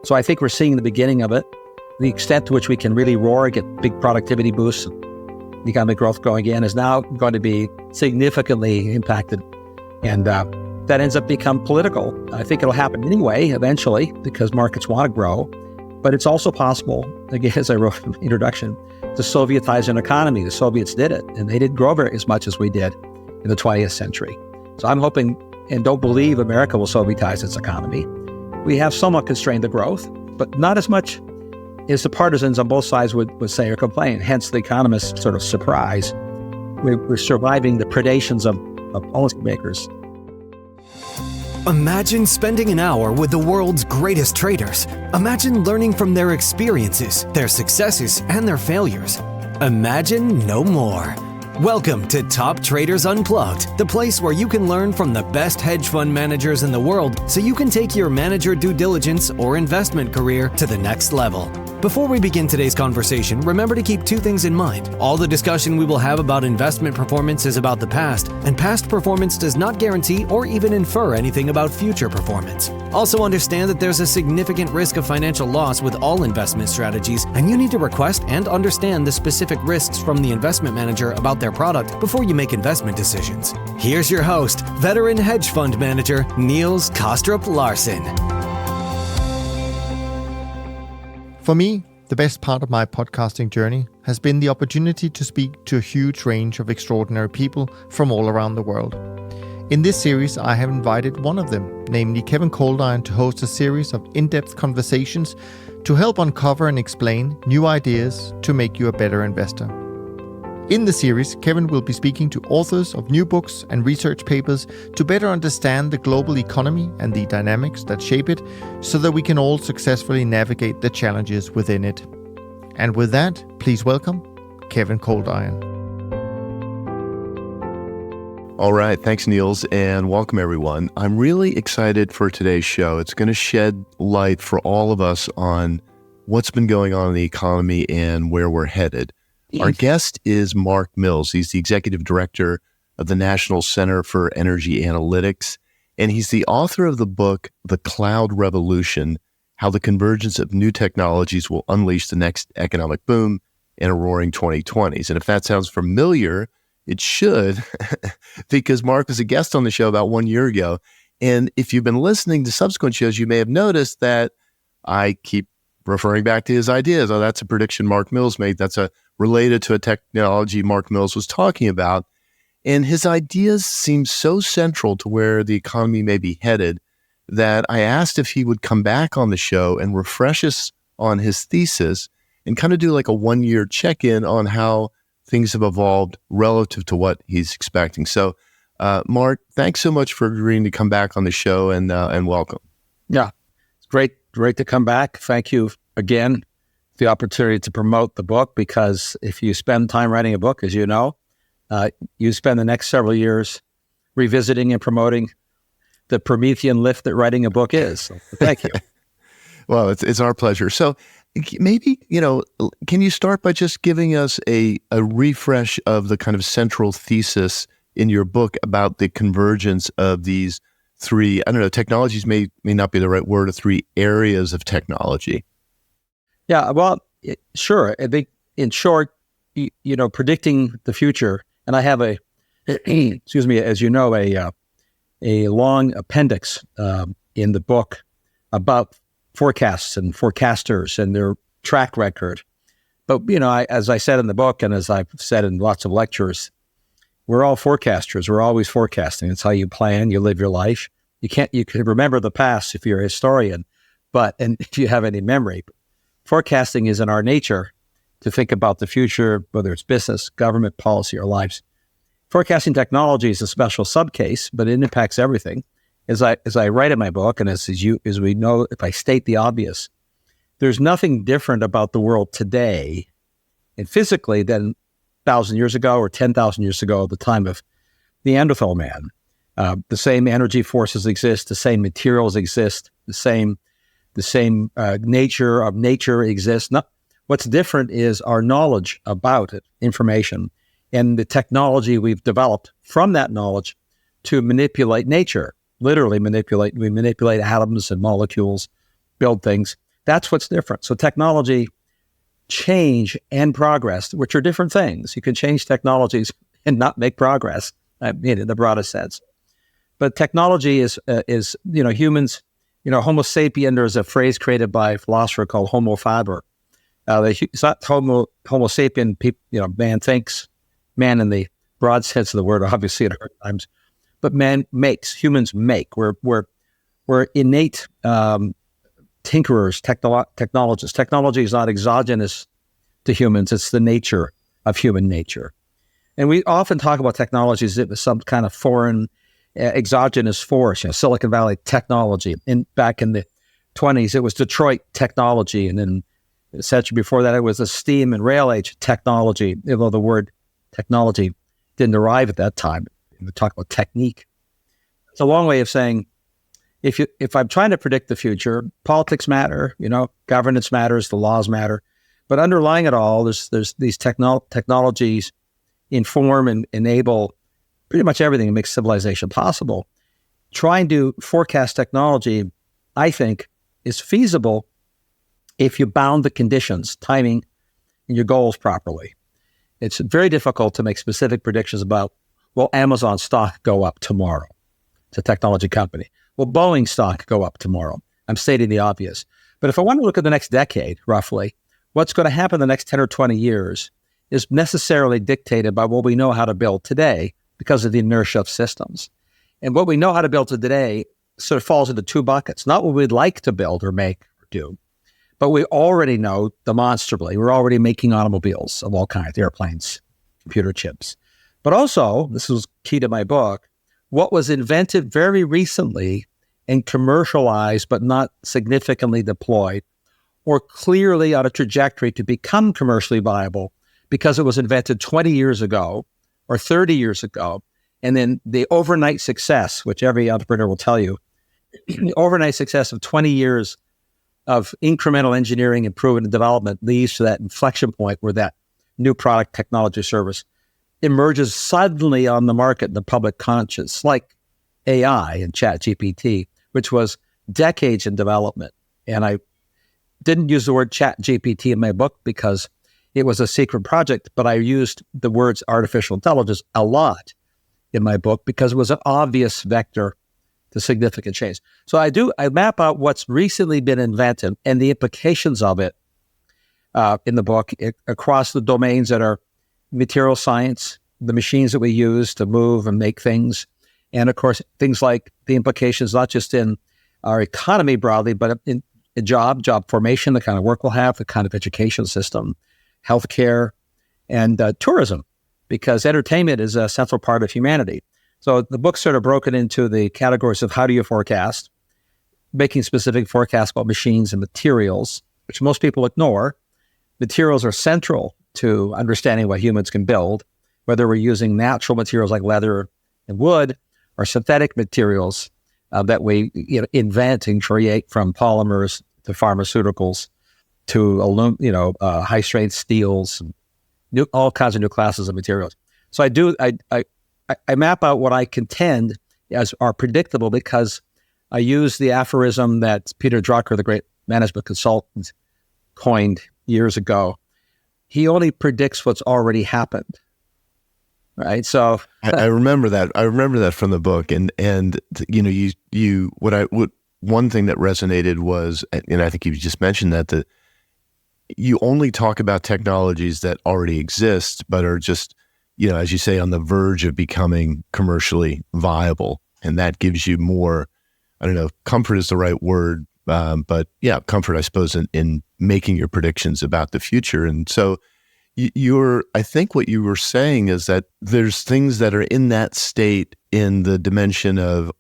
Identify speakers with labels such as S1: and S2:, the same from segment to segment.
S1: So I think we're seeing the beginning of it. The extent to which we can really roar, get big productivity boosts, economic growth going in is now going to be significantly impacted. And that ends up become political. I think it'll happen anyway, eventually, because markets want to grow. But it's also possible, again, as I wrote in the introduction, to Sovietize an economy. The Soviets did it, and they didn't grow very as much as we did in the 20th century. So I'm hoping and don't believe America will Sovietize its economy. We have somewhat constrained the growth, but not as much as the partisans on both sides would say or complain. Hence the economists' sort of surprise. We're surviving the predations of policymakers.
S2: Imagine spending an hour with the world's greatest traders. Imagine learning from their experiences, their successes, and their failures. Imagine no more. Welcome to Top Traders Unplugged, the place where you can learn from the best hedge fund managers in the world so you can take your manager due diligence or investment career to the next level. Before we begin today's conversation, remember to keep two things in mind. All the discussion we will have about investment performance is about the past, and past performance does not guarantee or even infer anything about future performance. Also understand that there's a significant risk of financial loss with all investment strategies, and you need to request and understand the specific risks from the investment manager about their product before you make investment decisions. Here's your host, veteran hedge fund manager, Niels Kaastrup Larsen.
S3: For me, the best part of my podcasting journey has been the opportunity to speak to a huge range of extraordinary people from all around the world. In this series, I have invited one of them, namely Kevin Coldiron, to host a series of in-depth conversations to help uncover and explain new ideas to make you a better investor. In the series, Kevin will be speaking to authors of new books and research papers to better understand the global economy and the dynamics that shape it, so that we can all successfully navigate the challenges within it. And with that, please welcome Kevin Coldiron.
S4: All right, thanks Niels, and welcome everyone. I'm really excited for today's show. It's going to shed light for all of us on what's been going on in the economy and where we're headed. Our guest is Mark Mills. He's the executive director of the National Center for Energy Analytics, and he's the author of the book, The Cloud Revolution, How the Convergence of New Technologies Will Unleash the Next Economic Boom in a Roaring 2020s. And if that sounds familiar, it should, because Mark was a guest on the show about 1 year ago. And if you've been listening to subsequent shows, you may have noticed that I keep referring back to his ideas. Oh, that's a prediction Mark Mills made. That's related to a technology Mark Mills was talking about. And his ideas seem so central to where the economy may be headed that I asked if he would come back on the show and refresh us on his thesis and kind of do like a 1 year check-in on how things have evolved relative to what he's expecting. So, Mark, thanks so much for agreeing to come back on the show, and welcome.
S1: Yeah, it's great to come back. Thank you again for the opportunity to promote the book, because if you spend time writing a book, as you know, you spend the next several years revisiting and promoting the Promethean lift that writing a book is. So thank you.
S4: Well, it's our pleasure. So maybe, can you start by just giving us a refresh of the kind of central thesis in your book about the convergence of these three, I don't know, technologies may not be the right word, or three areas of technology?
S1: Yeah, well, sure. I think in short, predicting the future, and I have excuse me, as you know, a long appendix in the book about forecasts and forecasters and their track record. But, as I said in the book, and as I've said in lots of lectures, we're all forecasters. We're always forecasting. It's how you plan, you live your life. You can remember the past if you're a historian, and if you have any memory. Forecasting is in our nature to think about the future, whether it's business, government, policy, or lives. Forecasting technology is a special subcase, but it impacts everything. As I write in my book, and as we know, if I state the obvious, there's nothing different about the world today and physically than 1,000 years ago or 10,000 years ago at the time of Neanderthal man. The same energy forces exist, the same materials exist, the same nature of nature exists. What's different is our knowledge about it, information, and the technology we've developed from that knowledge to manipulate nature. Literally manipulate. We manipulate atoms and molecules, build things. That's what's different. So technology change and progress, which are different things. You can change technologies and not make progress, in the broadest sense. But technology is humans, Homo sapien, there's a phrase created by a philosopher called Homo faber. It's not Homo sapien, man thinks, man in the broad sense of the word, obviously at hard times, but man makes, humans make. We're innate tinkerers, technologists. Technology is not exogenous to humans. It's the nature of human nature. And we often talk about technology as if it was some kind of foreign exogenous force, Silicon Valley technology. Back in the 1920s, it was Detroit technology. And then the century before that, it was the steam and rail age technology, although the word technology didn't arrive at that time. We talk about technique. It's a long way of saying, if I'm trying to predict the future, politics matter, governance matters, the laws matter, but underlying it all, there's these technologies inform and enable pretty much everything that makes civilization possible. Trying to forecast technology, I think, is feasible if you bound the conditions, timing, and your goals properly. It's very difficult to make specific predictions about, will Amazon stock go up tomorrow? It's a technology company. Will Boeing stock go up tomorrow? I'm stating the obvious. But if I want to look at the next decade, roughly, what's going to happen in the next 10 or 20 years is necessarily dictated by what we know how to build today because of the inertia of systems. And what we know how to build today sort of falls into two buckets, not what we'd like to build or make or do, but we already know demonstrably, we're already making automobiles of all kinds, airplanes, computer chips. But also, this was key to my book, what was invented very recently and commercialized but not significantly deployed or clearly on a trajectory to become commercially viable because it was invented 20 years ago or 30 years ago. And then the overnight success, which every entrepreneur will tell you, the overnight success of 20 years of incremental engineering, improvement, and development leads to that inflection point where that new product, technology, service emerges suddenly on the market in the public conscious, like AI and ChatGPT, which was decades in development. And I didn't use the word ChatGPT in my book because it was a secret project, but I used the words artificial intelligence a lot in my book because it was an obvious vector to significant change. So I map out what's recently been invented and the implications of it in the book across the domains that are material science, the machines that we use to move and make things, and of course, things like the implications, not just in our economy broadly, but in job formation, the kind of work we'll have, the kind of education system, healthcare, and tourism, because entertainment is a central part of humanity. So the book's sort of broken into the categories of how do you forecast, making specific forecasts about machines and materials, which most people ignore. Materials are central to understanding what humans can build, whether we're using natural materials like leather and wood or synthetic materials that we invent and create, from polymers to pharmaceuticals to high-strength steels, all kinds of new classes of materials. So I map out what I contend as are predictable because I use the aphorism that Peter Drucker, the great management consultant, coined years ago. He only predicts what's already happened, right? So
S4: I remember that. I remember that from the book, and one thing that resonated was, and I think you just mentioned that you only talk about technologies that already exist, but are just, as you say, on the verge of becoming commercially viable, and that gives you more, I don't know, comfort is the right word, but yeah, comfort, I suppose, in making your predictions about the future. And so I think what you were saying is that there's things that are in that state in the dimension of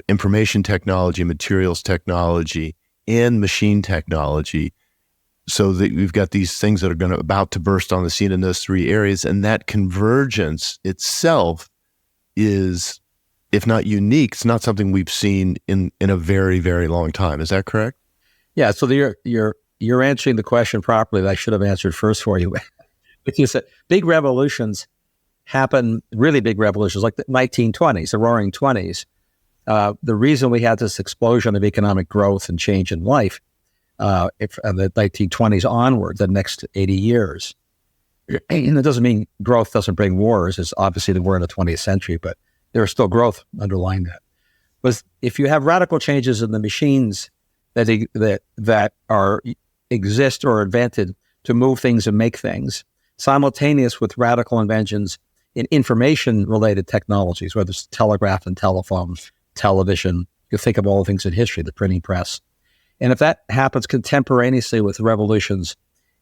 S4: information technology, materials technology, and machine technology, so that we've got these things that are about to burst on the scene in those three areas. And that convergence itself is, if not unique, it's not something we've seen in a very, very long time. Is that correct?
S1: Yeah. So you're answering the question properly that I should have answered first for you. Which is that big revolutions happen, really big revolutions, like the 1920s, the Roaring 20s. The reason we had this explosion of economic growth and change in life the 1920s onward, the next 80 years. And it doesn't mean growth doesn't bring wars. It's obviously that we're in the 20th century, but there is still growth underlying that. But if you have radical changes in the machines that exist or invented to move things and make things, simultaneous with radical inventions in information-related technologies, whether it's telegraph and telephone, television, you think of all the things in history, the printing press. And if that happens contemporaneously with revolutions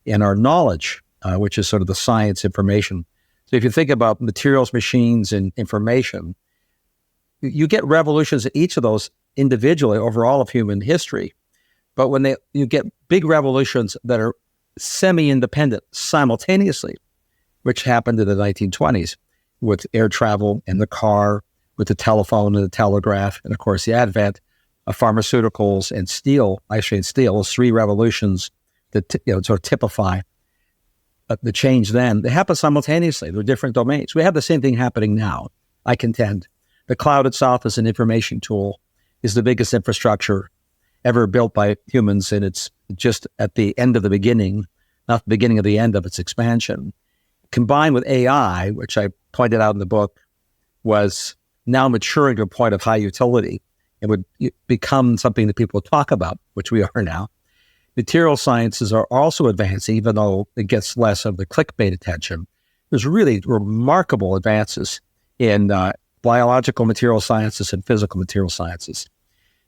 S1: in our knowledge, which is sort of the science information. So if you think about materials, machines, and information, you get revolutions in each of those individually over all of human history. But when you get big revolutions that are semi-independent simultaneously, which happened in the 1920s with air travel and the car, with the telephone and the telegraph, and of course the advent of pharmaceuticals and steel, ice-chain steel, those three revolutions that sort of typify the change then. They happen simultaneously. They're different domains. We have the same thing happening now, I contend. The cloud itself as an information tool is the biggest infrastructure ever built by humans, and it's just at the end of the beginning, not the beginning of the end of its expansion. Combined with AI, which I pointed out in the book, was now maturing to a point of high utility. It would become something that people talk about, which we are now. Material sciences are also advancing, even though it gets less of the clickbait attention. There's really remarkable advances in biological material sciences and physical material sciences.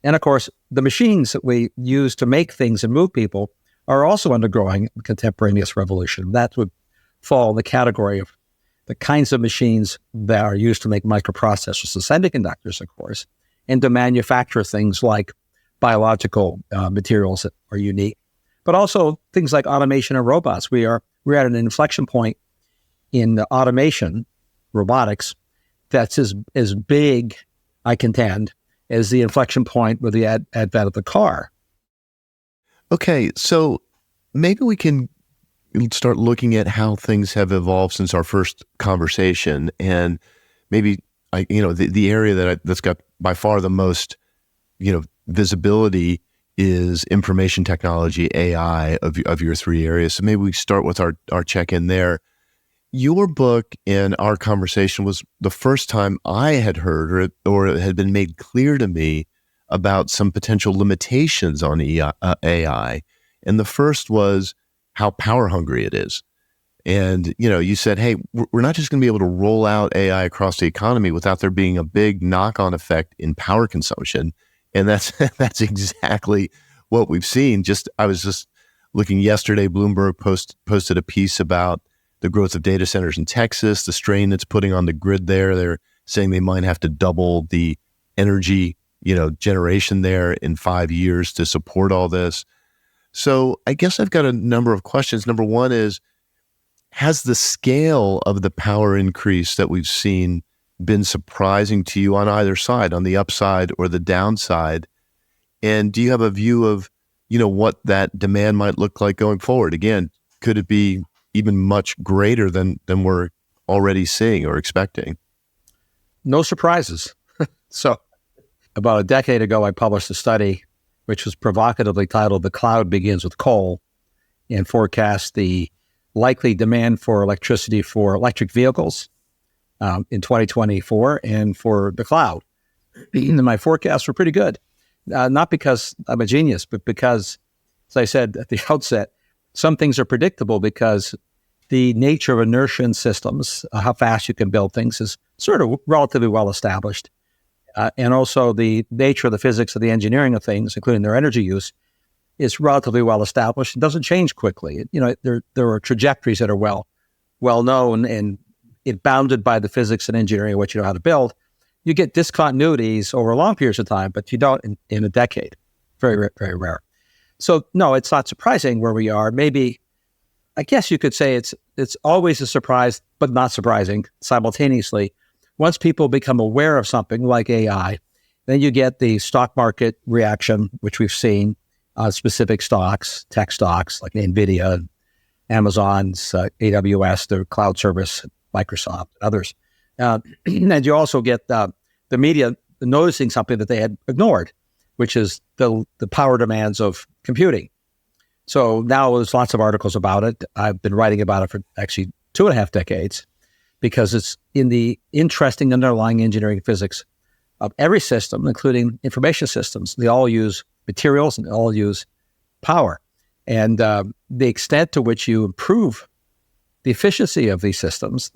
S1: And of course, the machines that we use to make things and move people are also undergoing contemporaneous revolution. That would fall in the category of the kinds of machines that are used to make microprocessors and semiconductors, of course, and to manufacture things like biological materials that are unique, but also things like automation and robots. We're at an inflection point in the automation, robotics, that's as big, I contend, as the inflection point with the advent of the car.
S4: Okay, so maybe we can start looking at how things have evolved since our first conversation, and maybe the area that's got by far the most visibility is information technology, AI, of your three areas. So maybe we start with our check-in there. Your book and our conversation was the first time I had heard or it had been made clear to me about some potential limitations on AI. And the first was how power hungry it is. And, you said, hey, we're not just going to be able to roll out AI across the economy without there being a big knock-on effect in power consumption. And that's exactly what we've seen. I was just looking yesterday, Bloomberg posted a piece about the growth of data centers in Texas, the strain it's putting on the grid there. They're saying they might have to double the energy, generation there in 5 years to support all this. So I guess I've got a number of questions. Number one is, has the scale of the power increase that we've seen been surprising to you on either side, on the upside or the downside? And do you have a view of, what that demand might look like going forward? Again, could it be even much greater than we're already seeing or expecting?
S1: No surprises. So about a decade ago, I published a study which was provocatively titled "The Cloud Begins with Coal," and forecast the likely demand for electricity for electric vehicles in 2024 and for the cloud. And my forecasts were pretty good, not because I'm a genius, but because, as I said at the outset, some things are predictable because the nature of inertia in systems, how fast you can build things, is sort of relatively well established. And also the nature of the physics of the engineering of things, including their energy use, is relatively well established and doesn't change quickly. There are trajectories that are well known and bounded by the physics and engineering of what you know how to build. You get discontinuities over long periods of time, but you don't in a decade. Very, very rare. So no, it's not surprising where we are. Maybe, I guess you could say it's always a surprise, but not surprising simultaneously. Once people become aware of something like AI, then you get the stock market reaction, which we've seen on specific stocks, tech stocks like NVIDIA, Amazon's, AWS, their cloud service, Microsoft, and others. And you also get the media noticing something that they had ignored, which is the power demands of computing. So now there's lots of articles about it. I've been writing about it for actually 2.5 decades because it's in the interesting underlying engineering physics of every system, including information systems. They all use materials and they all use power. And the extent to which you improve the efficiency of these systems,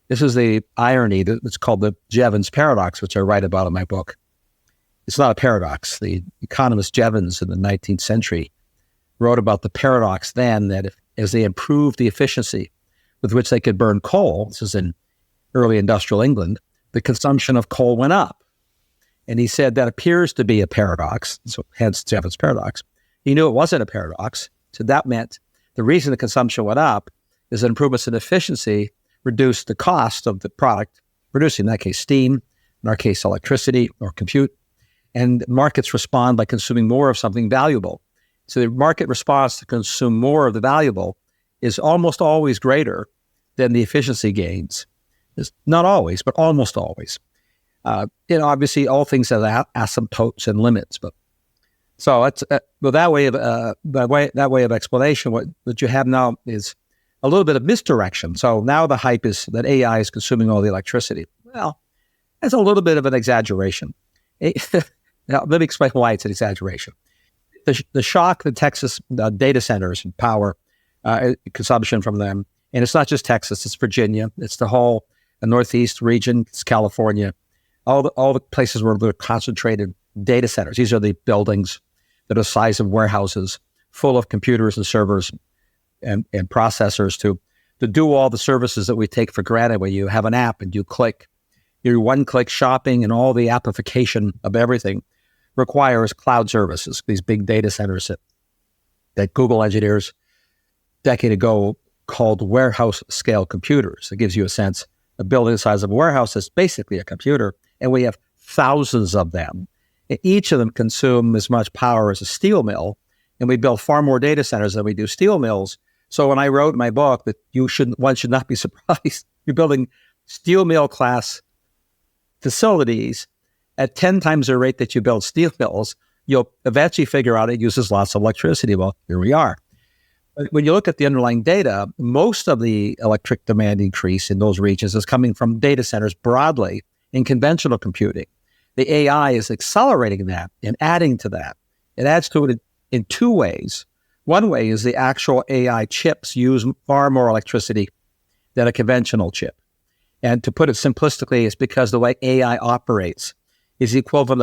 S1: this is the irony that's called the Jevons paradox, which I write about in my book. It's not a paradox. The economist Jevons in the 19th century wrote about the paradox then that as they improved the efficiency with which they could burn coal, this is in early industrial England, the consumption of coal went up. And he said that appears to be a paradox, so hence Jevons paradox. He knew it wasn't a paradox, so that meant the reason the consumption went up is that improvements in efficiency reduced the cost of the product producing, in that case steam, in our case electricity or compute, and markets respond by consuming more of something valuable. So the market response to consume more of the valuable is almost always greater than the efficiency gains. It's not always, but almost always. Obviously, all things have asymptotes and limits. But so it's that way of explanation. What you have now is a little bit of misdirection. So now the hype is that AI is consuming all the electricity. Well, that's a little bit of an exaggeration. Now, let me explain why it's an exaggeration. The shock that Texas data centers and power consumption from them, and it's not just Texas, it's Virginia, it's the whole Northeast region, it's California, all the places where they're concentrated data centers. These are the buildings that are the size of warehouses, full of computers and servers and processors to do all the services that we take for granted when you have an app and you click. Your one-click shopping and all the application of everything requires cloud services, these big data centers that Google engineers a decade ago called warehouse-scale computers. It gives you a sense. A building the size of a warehouse is basically a computer, and we have thousands of them. And each of them consume as much power as a steel mill, and we build far more data centers than we do steel mills. So when I wrote in my book that one should not be surprised, you're building steel mill class facilities at 10 times the rate that you build steel mills, you'll eventually figure out it uses lots of electricity. Well, here we are. But when you look at the underlying data, most of the electric demand increase in those regions is coming from data centers broadly in conventional computing. The AI is accelerating that and adding to that. It adds to it in two ways. One way is the actual AI chips use far more electricity than a conventional chip. And to put it simplistically, it's because the way AI operates is the equivalent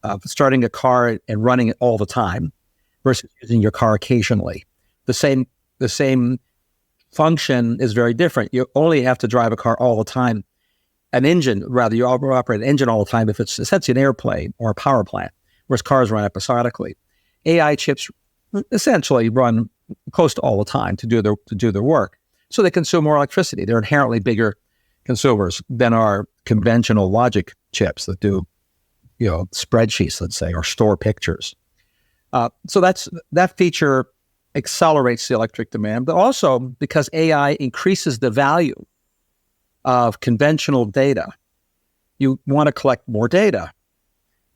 S1: of starting a car and running it all the time versus using your car occasionally. The same function is very different. You only have to drive a car all the time. You operate an engine all the time if it's essentially an airplane or a power plant, whereas cars run episodically. AI chips essentially run close to all the time to do their work. So they consume more electricity. They're inherently bigger consumers than our conventional logic chips that do, spreadsheets, let's say, or store pictures. So that feature accelerates the electric demand, but also because AI increases the value of conventional data, you want to collect more data.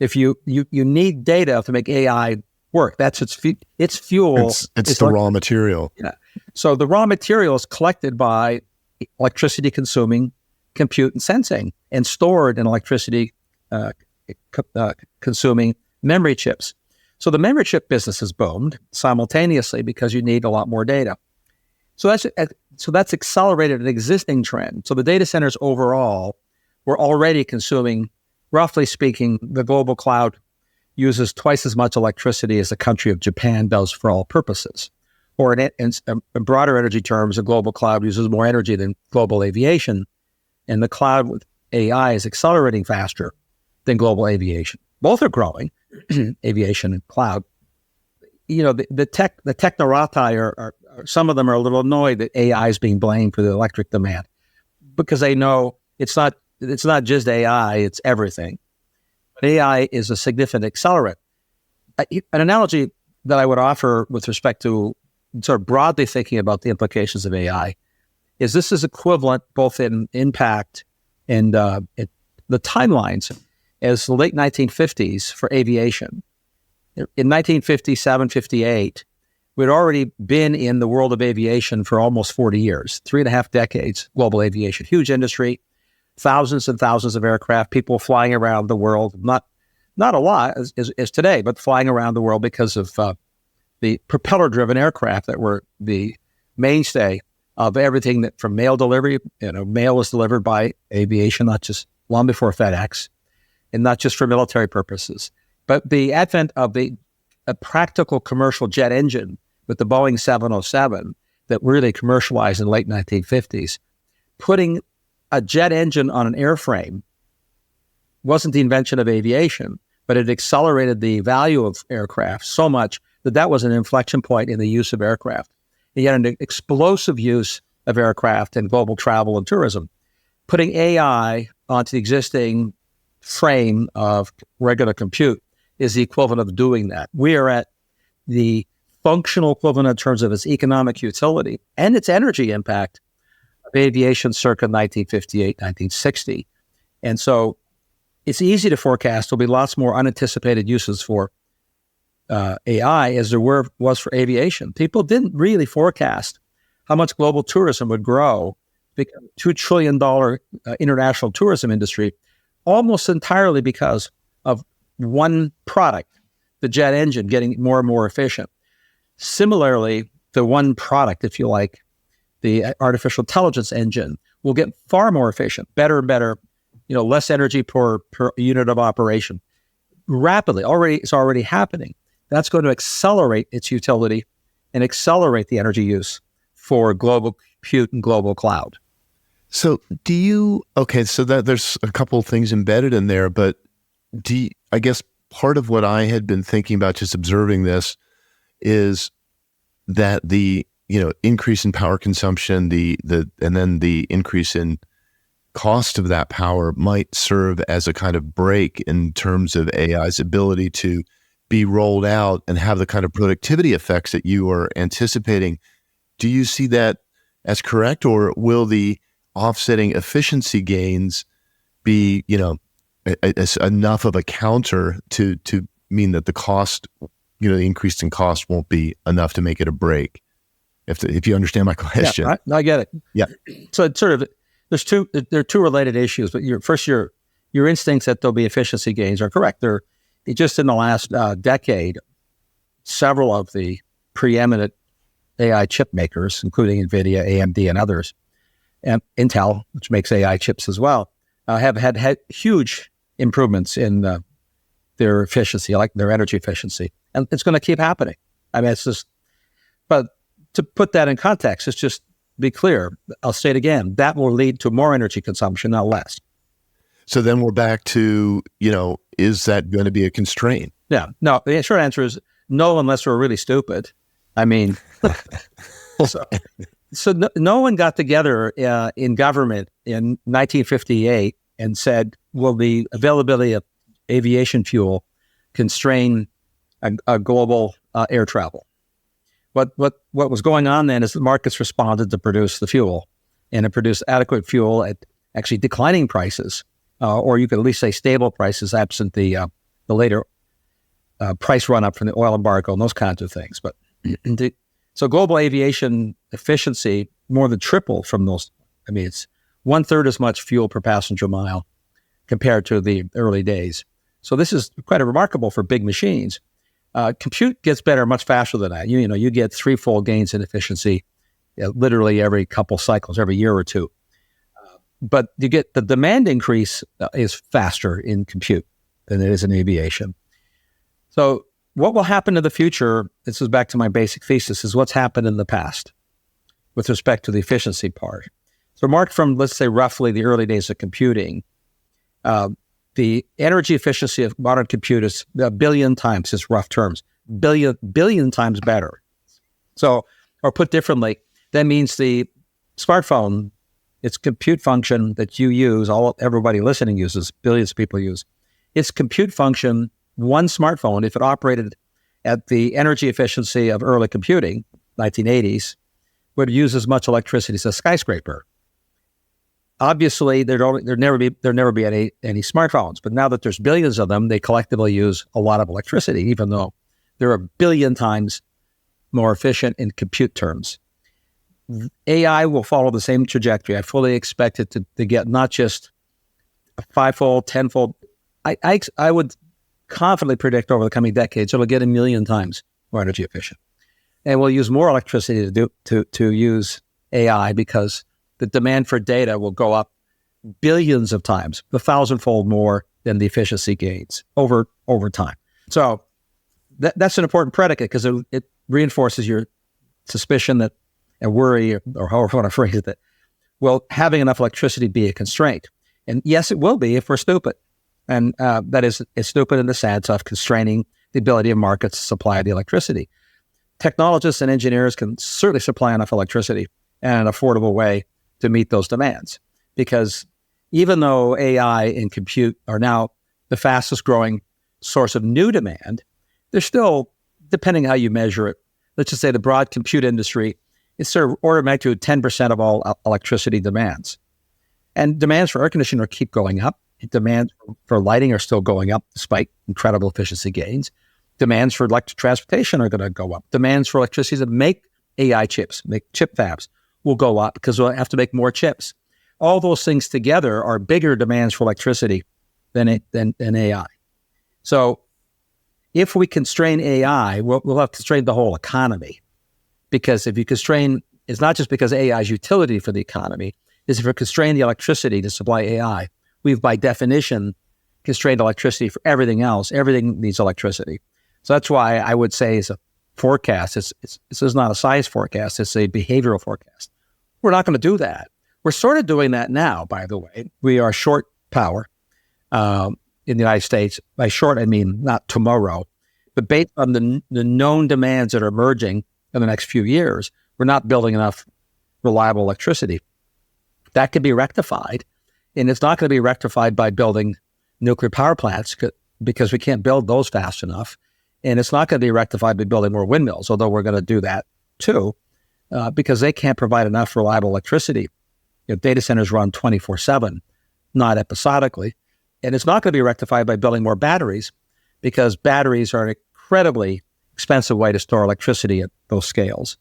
S1: If you need data to make AI work, that's its fuel.
S4: It's the raw material.
S1: Yeah. So the raw material is collected by electricity consuming compute and sensing and stored in electricity consuming memory chips. So the memory chip business has boomed simultaneously because you need a lot more data. So that's accelerated an existing trend. So the data centers overall were already consuming, roughly speaking, the global cloud uses twice as much electricity as the country of Japan does for all purposes. Or in broader energy terms, the global cloud uses more energy than global aviation. And the cloud with AI is accelerating faster than global aviation. Both are growing, aviation and cloud. The technorati are some of them are a little annoyed that AI is being blamed for the electric demand because they know it's not just AI, it's everything. But AI is a significant accelerant. An analogy that I would offer with respect to sort of broadly thinking about the implications of AI is this is equivalent both in impact and the timelines as the late 1950s for aviation. In 1957, 58, We'd already been in the world of aviation for almost 40 years, 3.5 decades, global aviation, huge industry, thousands and thousands of aircraft, people flying around the world, not a lot as today, but flying around the world because of the propeller-driven aircraft that were the mainstay of everything that from mail delivery. Mail was delivered by aviation, not just long before FedEx, and not just for military purposes. But the advent of a practical commercial jet engine with the Boeing 707 that really commercialized in the late 1950s, putting a jet engine on an airframe wasn't the invention of aviation, but it accelerated the value of aircraft so much that was an inflection point in the use of aircraft. And yet an explosive use of aircraft in global travel and tourism. Putting AI onto the existing frame of regular compute is the equivalent of doing that. We are at the functional equivalent in terms of its economic utility and its energy impact of aviation circa 1958, 1960. And so it's easy to forecast there'll be lots more unanticipated uses for AI as there was for aviation. People didn't really forecast how much global tourism would grow, become a $2 trillion international tourism industry, almost entirely because of one product, the jet engine, getting more and more efficient. Similarly, the one product, if you like, the artificial intelligence engine, will get far more efficient, better and better, less energy per unit of operation. Rapidly, it's already happening. That's going to accelerate its utility and accelerate the energy use for global compute and global cloud.
S4: So so that there's a couple of things embedded in there, but I guess part of what I had been thinking about just observing this is that the increase in power consumption, and then the increase in cost of that power might serve as a kind of brake in terms of AI's ability to be rolled out and have the kind of productivity effects that you are anticipating. Do you see that as correct, or will the offsetting efficiency gains be, enough of a counter to mean that the cost, the increase in cost won't be enough to make it a break? If you understand my question.
S1: Yeah, I get it.
S4: Yeah.
S1: So it's sort of, there are two related issues, but your instincts that there'll be efficiency gains are correct. Just in the last decade, several of the preeminent AI chip makers, including NVIDIA, AMD, and others, and Intel, which makes AI chips as well, have had huge improvements in their efficiency, like their energy efficiency. And it's going to keep happening. I mean, but to put that in context, it's just be clear, I'll say it again, that will lead to more energy consumption, not less.
S4: So then we're back to, is that going to be a constraint?
S1: Yeah. No, the short answer is no, unless we're really stupid. I mean, so no one got together in government in 1958 and said, will the availability of aviation fuel constrain a global air travel? What was going on then is the markets responded to produce the fuel, and it produced adequate fuel at actually declining prices, or you could at least say stable prices, absent the later price run up from the oil embargo and those kinds of things. But so global aviation efficiency more than tripled from those. I mean, it's 1/3 as much fuel per passenger mile compared to the early days. So this is quite remarkable for big machines. Compute gets better much faster than that. You get threefold gains in efficiency, literally every couple cycles, every year or two. But you get the demand increase is faster in compute than it is in aviation. So what will happen in the future, this is back to my basic thesis, is what's happened in the past with respect to the efficiency part. So marked from, let's say, roughly the early days of computing, the energy efficiency of modern compute is 1 billion times, just rough terms, billion times better. So, or put differently, that means the smartphone, its compute function that you use, everybody listening uses, billions of people use, its compute function, one smartphone, if it operated at the energy efficiency of early computing, 1980s, would use as much electricity as a skyscraper. Obviously, there'd never be any smartphones, but now that there's billions of them, they collectively use a lot of electricity, even though they're 1 billion times more efficient in compute terms. AI will follow the same trajectory. I fully expect it to get not just a fivefold, tenfold. I would confidently predict over the coming decades it'll get 1 million times more energy efficient, and we'll use more electricity to use AI because the demand for data will go up billions of times, 1,000-fold more than the efficiency gains over time. So that's an important predicate because it reinforces your suspicion that, and worry, or however you want to phrase it, that, will having enough electricity be a constraint? And yes, it will be if we're stupid. And that is, it's stupid in the sense of constraining the ability of markets to supply the electricity. Technologists and engineers can certainly supply enough electricity in an affordable way to meet those demands. Because even though AI and compute are now the fastest growing source of new demand, they're still, depending how you measure it, let's just say the broad compute industry is sort of order of magnitude 10% of all electricity demands. And demands for air conditioning keep going up. Demands for lighting are still going up despite incredible efficiency gains. Demands for electric transportation are going to go up. Demands for electricity to make AI chips, make chip fabs, will go up because we'll have to make more chips. All those things together are bigger demands for electricity than AI. So if we constrain AI, we'll have to constrain the whole economy. Because if you constrain, it's not just because AI's utility for the economy, is if we constrain the electricity to supply AI, we've by definition constrained electricity for everything else. Everything needs electricity. So that's why I would say it's a forecast. This is not a science forecast. It's a behavioral forecast. We're not going to do that. We're sort of doing that now, by the way. We are short power in the United States. By short, I mean not tomorrow, but based on the known demands that are emerging in the next few years, we're not building enough reliable electricity. That could be rectified, and it's not going to be rectified by building nuclear power plants because we can't build those fast enough, and it's not going to be rectified by building more windmills, although we're going to do that too, because they can't provide enough reliable electricity. Data centers run 24/7, not episodically, and it's not going to be rectified by building more batteries because batteries are an incredibly expensive way to store electricity at those scales.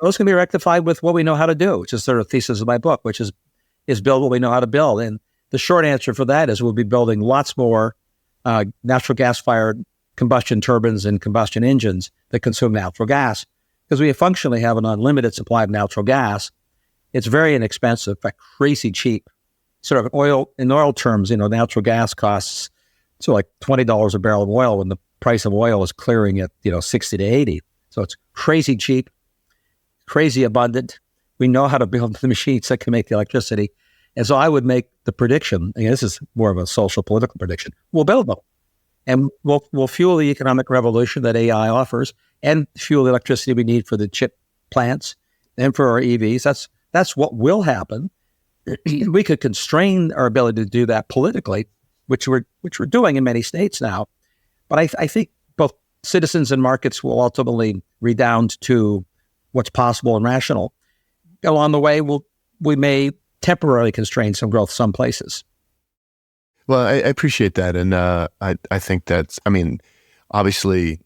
S1: Those can be rectified with what we know how to do, which is sort of the thesis of my book, which is build what we know how to build. And the short answer for that is we'll be building lots more natural gas-fired combustion turbines and combustion engines that consume natural gas because we functionally have an unlimited supply of natural gas. It's very inexpensive, in fact, crazy cheap. Sort of in oil terms, natural gas costs like $20 a barrel of oil when the price of oil is clearing at 60 to 80. So it's crazy cheap, crazy abundant. We know how to build the machines that can make the electricity. And so I would make the prediction, and this is more of a social political prediction, we'll build them. And we'll fuel the economic revolution that AI offers and fuel the electricity we need for the chip plants and for our EVs. That's what will happen. We could constrain our ability to do that politically, which we're doing in many states now. But I think both citizens and markets will ultimately redound to what's possible and rational. Along the way, we may temporarily constrain some growth some places.
S4: Well, I appreciate that. And I think that's, obviously,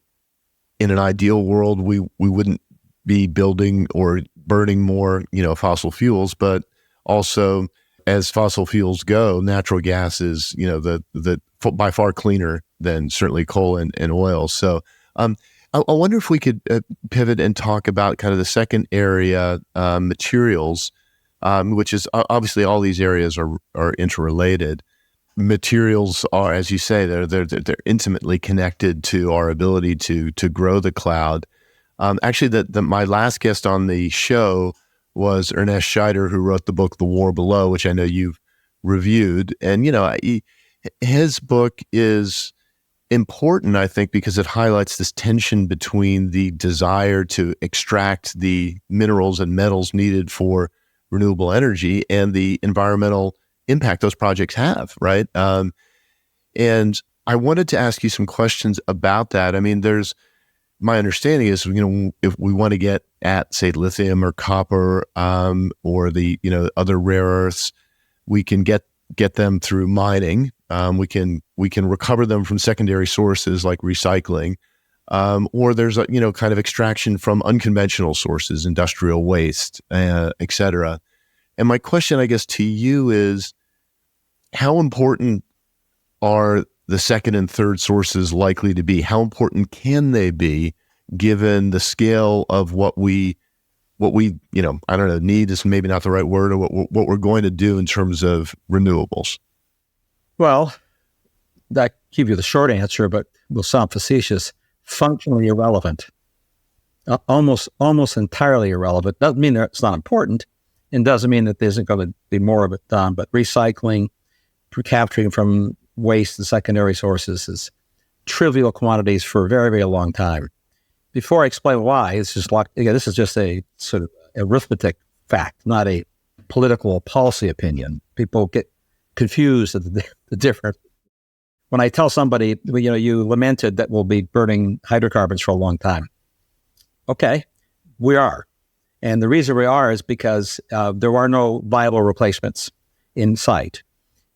S4: in an ideal world, we wouldn't be building or burning more, fossil fuels, but also as fossil fuels go, natural gas is, the by far cleaner than certainly coal and oil. So I wonder if we could pivot and talk about kind of the second area, materials, which is obviously all these areas are interrelated. Materials are, as you say, they're intimately connected to our ability to grow the cloud. Actually, my last guest on the show was Ernest Scheider, who wrote the book The War Below, which I know you've reviewed. And his book is important, I think, because it highlights this tension between the desire to extract the minerals and metals needed for renewable energy and the environmental impact those projects have, right? And I wanted to ask you some questions about that. My understanding is, if we want to get at, say, lithium or copper, or the, other rare earths, we can get them through mining. We can recover them from secondary sources like recycling. or there's a, kind of extraction from unconventional sources, industrial waste, et cetera. And my question, I guess, to you is, how important are the second and third sources likely to be? How important can they be given the scale of what we, I don't know, need is maybe not the right word, or what we're going to do in terms of renewables?
S1: Well, that give you the short answer, but will sound facetious. Functionally irrelevant, almost entirely irrelevant. Doesn't mean that it's not important, and doesn't mean that there isn't going to be more of it done. But recycling, capturing from waste and secondary sources is trivial quantities for a very, very long time. Before I explain why, it's just like, again, this is just a sort of arithmetic fact, not a political policy opinion. People get confused at the difference. When I tell somebody, you lamented that we'll be burning hydrocarbons for a long time. Okay, we are. And the reason we are is because there are no viable replacements in sight,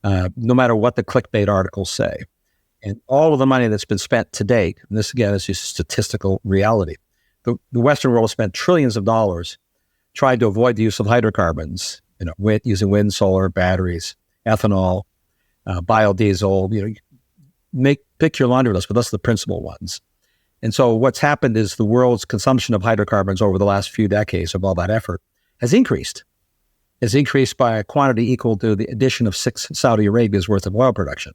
S1: no matter what the clickbait articles say. And all of the money that's been spent to date, and this again is just statistical reality, the Western world spent trillions of dollars trying to avoid the use of hydrocarbons, using wind, solar, batteries, ethanol, biodiesel, pick your laundry list, but that's the principal ones. And so what's happened is the world's consumption of hydrocarbons over the last few decades of all that effort has increased. It's increased by a quantity equal to the addition of 6 Saudi Arabia's worth of oil production.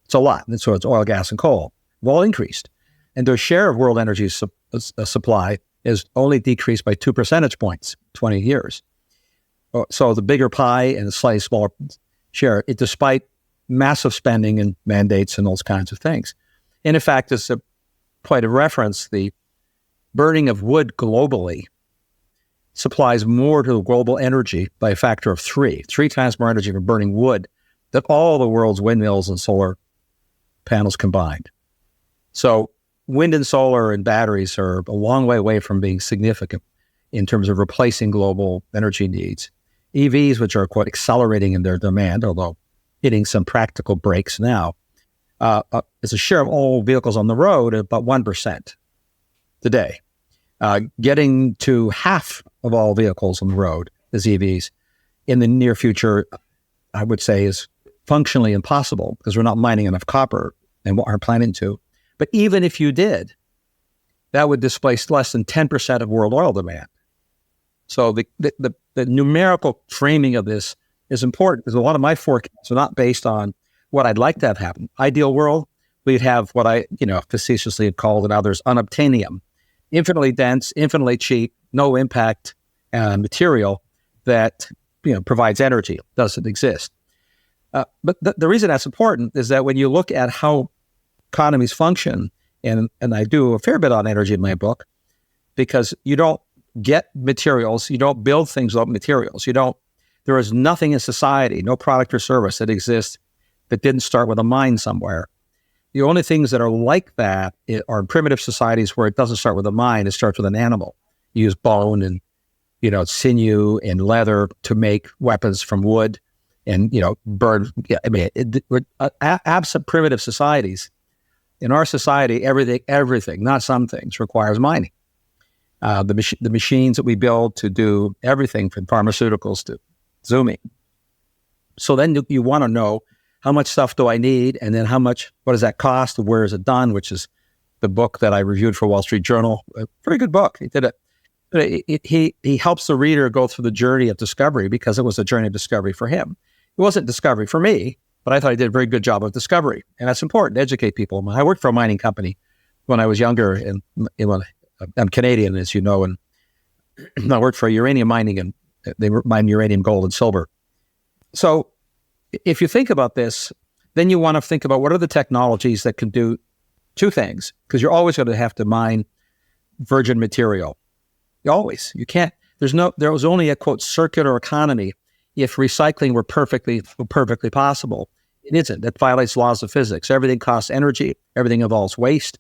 S1: It's a lot. And so it's oil, gas, and coal. They've all increased. And their share of world energy supply is only decreased by 2 percentage points, 20 years. So the bigger pie and the slightly smaller share, despite massive spending and mandates and those kinds of things. And in fact, as a point of reference, the burning of wood globally supplies more to the global energy by a factor of 3 times more energy from burning wood than all the world's windmills and solar panels combined. So wind and solar and batteries are a long way away from being significant in terms of replacing global energy needs. EVs, which are quite accelerating in their demand, although hitting some practical breaks now, is a share of all vehicles on the road at about 1% today. Getting to half of all vehicles on the road as EVs in the near future, I would say, is functionally impossible because we're not mining enough copper and aren't planning to. But even if you did, that would displace less than 10% of world oil demand. So the numerical framing of this is important because a lot of my forecasts are not based on what I'd like to have happen. Ideal world, we'd have what I, facetiously had called and others unobtainium, infinitely dense, infinitely cheap, no impact material that provides energy. Doesn't exist. But the reason that's important is that when you look at how economies function, and I do a fair bit on energy in my book, because you don't get materials, you don't build things without materials. There is nothing in society, no product or service that exists that didn't start with a mine somewhere. The only things that are like that are in primitive societies where it doesn't start with a mine, it starts with an animal. You use bone and sinew and leather to make weapons from wood. And, burn. Yeah, absent primitive societies, in our society, everything, not some things, requires mining. The machines that we build to do everything from pharmaceuticals to zooming. So then you want to know, how much stuff do I need? And then what does that cost? Where is it done? Which is the book that I reviewed for Wall Street Journal. A pretty good book. He did it. He helps the reader go through the journey of discovery because it was a journey of discovery for him. It wasn't discovery for me, but I thought I did a very good job of discovery. And that's important to educate people. I worked for a mining company when I was younger, and I'm Canadian, as you know, and I worked for uranium mining, and they mine uranium, gold, and silver. So if you think about this, then you want to think about what are the technologies that can do 2 things, because you're always going to have to mine virgin material. You can't, there was only a, quote, circular economy if recycling were perfectly possible. It isn't. That violates laws of physics. Everything costs energy. Everything involves waste.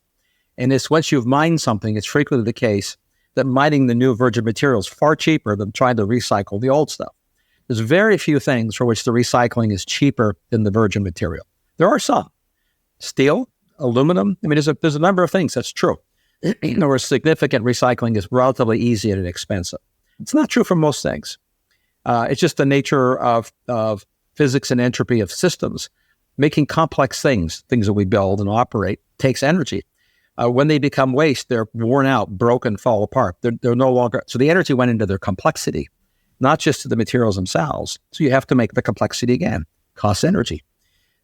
S1: And it's once you've mined something, it's frequently the case that mining the new virgin material is far cheaper than trying to recycle the old stuff. There's very few things for which the recycling is cheaper than the virgin material. There are some. Steel, aluminum. I mean, there's a number of things that's true. or significant recycling is relatively easy and inexpensive. It's not true for most things. It's just the nature of physics and entropy of systems. Making complex things that we build and operate, takes energy. When they become waste, they're worn out, broken, fall apart. They're no longer, so the energy went into their complexity, not just to the materials themselves. So you have to make the complexity again. Costs energy.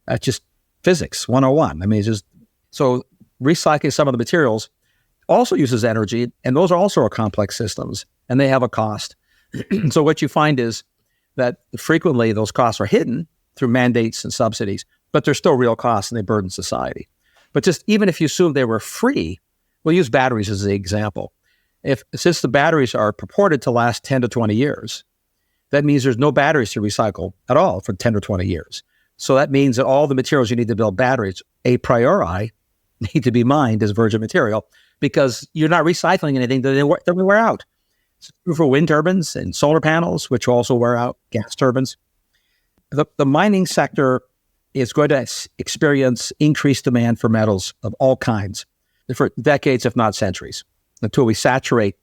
S1: That's just physics 101. I mean, it's just, so recycling some of the materials also uses energy, and those also are complex systems, and they have a cost. So what you find is that frequently those costs are hidden through mandates and subsidies, but they're still real costs and they burden society. But just even if you assume they were free, we'll use batteries as the example. Since the batteries are purported to last 10 to 20 years, that means there's no batteries to recycle at all for 10 or 20 years. So that means that all the materials you need to build batteries, a priori, need to be mined as virgin material because you're not recycling anything that they wear out. It's true for wind turbines and solar panels, which also wear out, gas turbines. The mining sector is going to experience increased demand for metals of all kinds for decades, if not centuries, until we saturate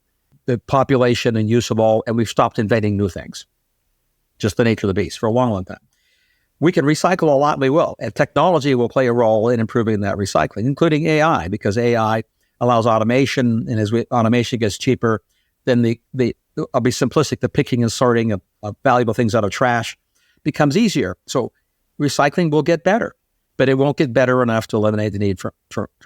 S1: the population and use of all, and we've stopped inventing new things. Just the nature of the beast for a long, long time. We can recycle a lot, and we will. And technology will play a role in improving that recycling, including AI, because AI allows automation, and as automation gets cheaper, then I'll be simplistic, the picking and sorting of valuable things out of trash becomes easier. So recycling will get better, but it won't get better enough to eliminate the need for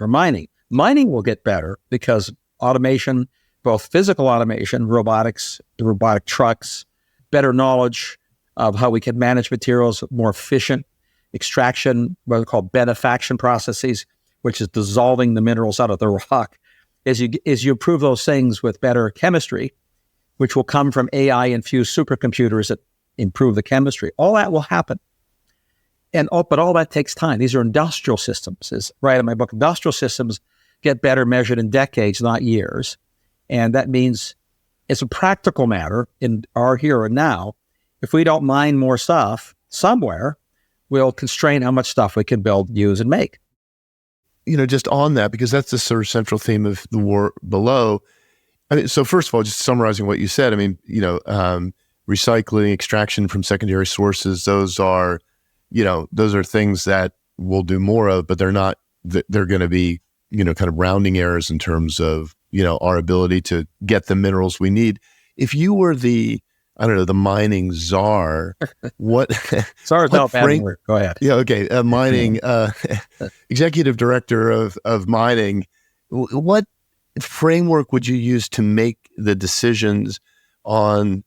S1: mining. Mining will get better because automation, both physical automation, robotics, the robotic trucks, better knowledge of how we can manage materials, more efficient extraction, what are called benefaction processes, which is dissolving the minerals out of the rock. As you improve those things with better chemistry, which will come from AI-infused supercomputers that improve the chemistry, all that will happen. But all that takes time. These are industrial systems. As right in my book, industrial systems get better measured in decades, not years. And that means it's a practical matter in our here and now. If we don't mine more stuff somewhere, we'll constrain how much stuff we can build, use, and make.
S4: Just on that, because that's the sort of central theme of the war below. I mean, so first of all, just summarizing what you said, I mean, recycling, extraction from secondary sources, those are things that we'll do more of, but they're going to be, kind of rounding errors in terms of, our ability to get the minerals we need. If you were the mining czar, what?
S1: Czar is not bad word. Go ahead.
S4: Yeah. Okay. Mining, executive director of mining, what framework would you use to make the decisions on,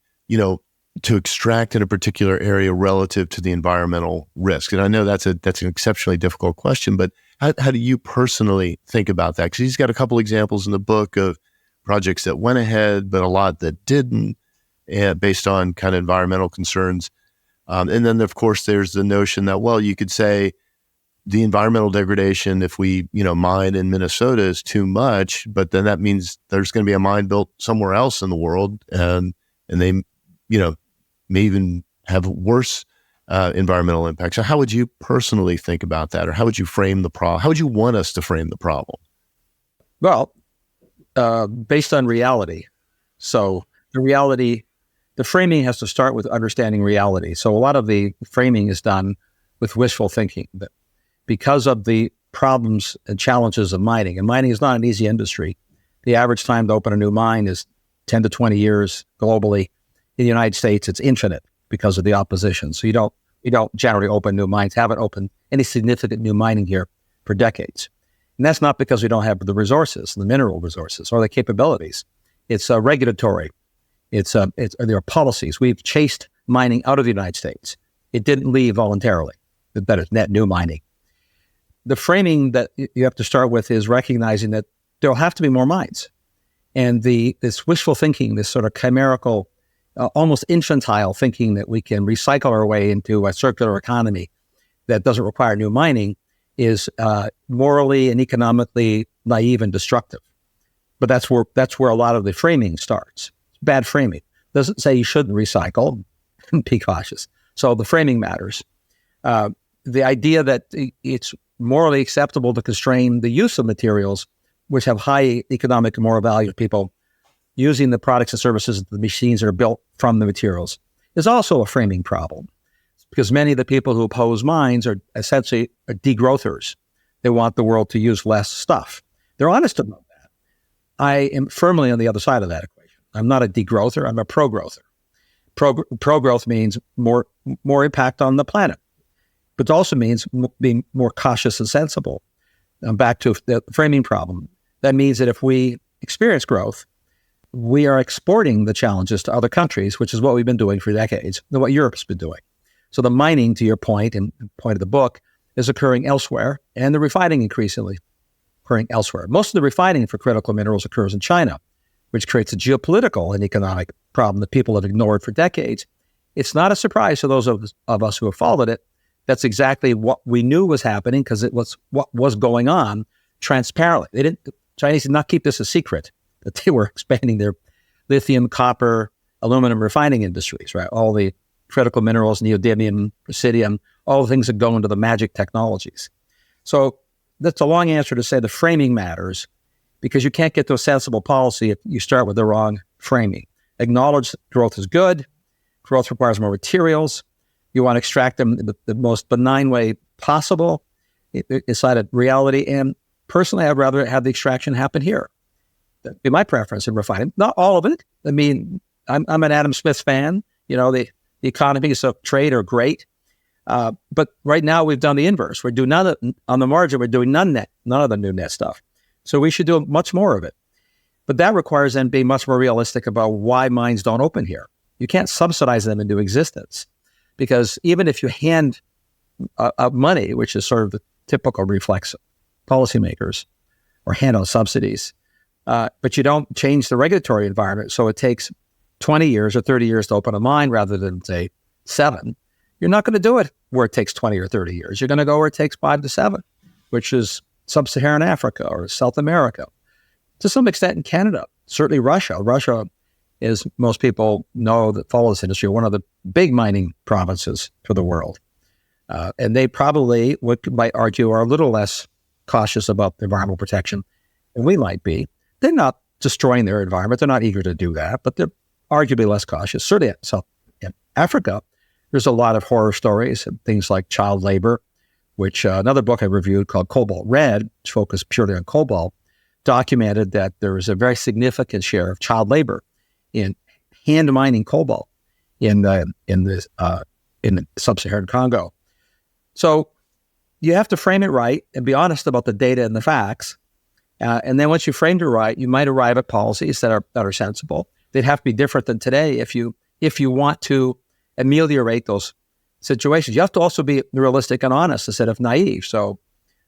S4: to extract in a particular area relative to the environmental risk? And I know that's an exceptionally difficult question, but how do you personally think about that? Because he's got a couple examples in the book of projects that went ahead, but a lot that didn't, based on kind of environmental concerns. And then, of course, there's the notion that, well, you could say the environmental degradation, if we, mine in Minnesota is too much, but then that means there's going to be a mine built somewhere else in the world, and they, may even have worse environmental impact. So how would you personally think about that? Or how would you frame the problem? How would you want us to frame the problem?
S1: Well, based on reality. So the framing has to start with understanding reality. So a lot of the framing is done with wishful thinking. But because of the problems and challenges of mining, and mining is not an easy industry. The average time to open a new mine is 10 to 20 years globally. In the United States, it's infinite because of the opposition. So you don't generally open new mines, haven't opened any significant new mining here for decades. And that's not because we don't have the resources, the mineral resources, or the capabilities. It's regulatory. There are policies. We've chased mining out of the United States. It didn't leave voluntarily. That is net new mining. The framing that you have to start with is recognizing that there'll have to be more mines. And this wishful thinking, this sort of chimerical, almost infantile thinking that we can recycle our way into a circular economy that doesn't require new mining is morally and economically naive and destructive. But that's where a lot of the framing starts. Bad framing. Doesn't say you shouldn't recycle. Be cautious. So the framing matters. The idea that it's morally acceptable to constrain the use of materials which have high economic and moral value to people using the products and services of the machines that are built from the materials, is also a framing problem. Because many of the people who oppose mines are essentially degrowthers. They want the world to use less stuff. They're honest about that. I am firmly on the other side of that equation. I'm not a degrowther, I'm a pro-growther. Pro-growth means more impact on the planet, but it also means being more cautious and sensible. Back to the framing problem. That means that if we experience growth, we are exporting the challenges to other countries, which is what we've been doing for decades, and what Europe's been doing. So the mining, to your point, and point of the book, is occurring elsewhere, and the refining increasingly occurring elsewhere. Most of the refining for critical minerals occurs in China, which creates a geopolitical and economic problem that people have ignored for decades. It's not a surprise to those of us who have followed it. That's exactly what we knew was happening because it was what was going on transparently. The Chinese did not keep this a secret, that they were expanding their lithium, copper, aluminum refining industries, right? All the critical minerals, neodymium, praseodymium, all the things that go into the magic technologies. So that's a long answer to say the framing matters, because you can't get to a sensible policy if you start with the wrong framing. Acknowledge growth is good. Growth requires more materials. You want to extract them in the most benign way possible inside of reality. And personally, I'd rather have the extraction happen here. That'd be my preference in refining. Not all of it. I mean, I'm an Adam Smith fan. You know, the economies of trade are great. But right now we've done the inverse. We're doing none of, on the margin, we're doing none of the new net stuff. So we should do much more of it. But that requires then being much more realistic about why mines don't open here. You can't subsidize them into existence, because even if you hand out money, which is sort of the typical reflex of policymakers, or hand out subsidies, but you don't change the regulatory environment, so it takes 20 years or 30 years to open a mine rather than, say, 7, you're not going to do it where it takes 20 or 30 years. You're going to go where it takes 5 to 7, which is sub-Saharan Africa or South America. To some extent in Canada, certainly Russia. Russia is, most people know that follow this industry, one of the big mining provinces for the world. And they probably, might argue, are a little less cautious about environmental protection than we might be. They're not destroying their environment. They're not eager to do that, but they're arguably less cautious. Certainly in Africa, there's a lot of horror stories and things like child labor, which another book I reviewed called Cobalt Red, which focused purely on cobalt, documented that there is a very significant share of child labor in hand mining cobalt in the sub-Saharan Congo. So you have to frame it right and be honest about the data and the facts. And then once you framed it right, you might arrive at policies that are sensible. They'd have to be different than today if you want to ameliorate those situations. You have to also be realistic and honest instead of naive. So,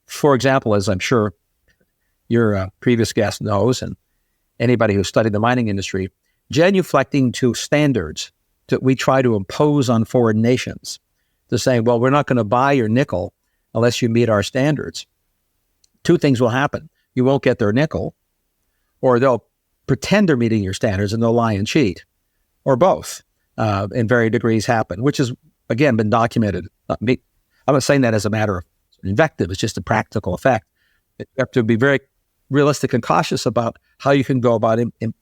S1: for example, as I'm sure your previous guest knows, and anybody who studied the mining industry, genuflecting to standards that we try to impose on foreign nations, to saying, well, we're not going to buy your nickel unless you meet our standards. Two things will happen. You won't get their nickel, or they'll pretend they're meeting your standards and they'll lie and cheat, or both, in varying degrees happen, which has, again, been documented. I'm not saying that as a matter of invective, it's just a practical effect. You have to be very realistic and cautious about how you can go about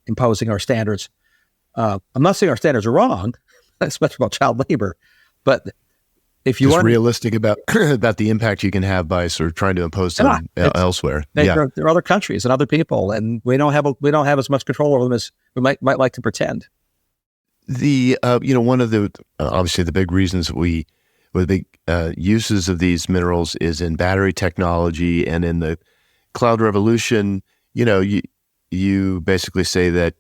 S1: imposing our standards. I'm not saying our standards are wrong, especially about child labor, but if you
S4: just
S1: want
S4: realistic about the impact you can have by sort of trying to impose them elsewhere.
S1: There are other countries and other people, and we don't have as much control over them as we might like to pretend.
S4: One of the obviously the big reasons the big uses of these minerals is in battery technology, and in the cloud revolution. You basically say that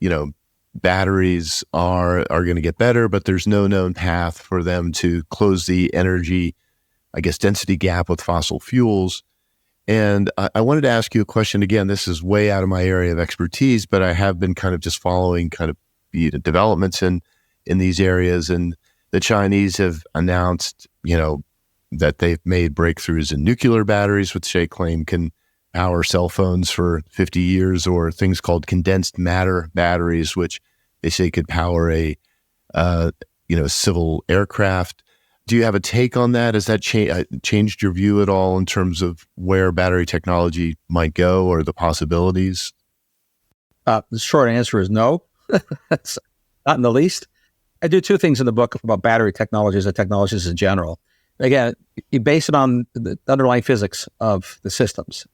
S4: batteries are going to get better, but there's no known path for them to close the energy, I guess, density gap with fossil fuels. And I wanted to ask you a question. Again, this is way out of my area of expertise, but I have been kind of just following kind of developments in these areas. And the Chinese have announced, that they've made breakthroughs in nuclear batteries, which they claim can power cell phones for 50 years, or things called condensed matter batteries, which they say could power a civil aircraft. Do you have a take on that? Has that changed your view at all in terms of where battery technology might go or the possibilities?
S1: The short answer is no, not in the least. I do two things in the book about battery technologies and technologies in general. Again, you base it on the underlying physics of the systems.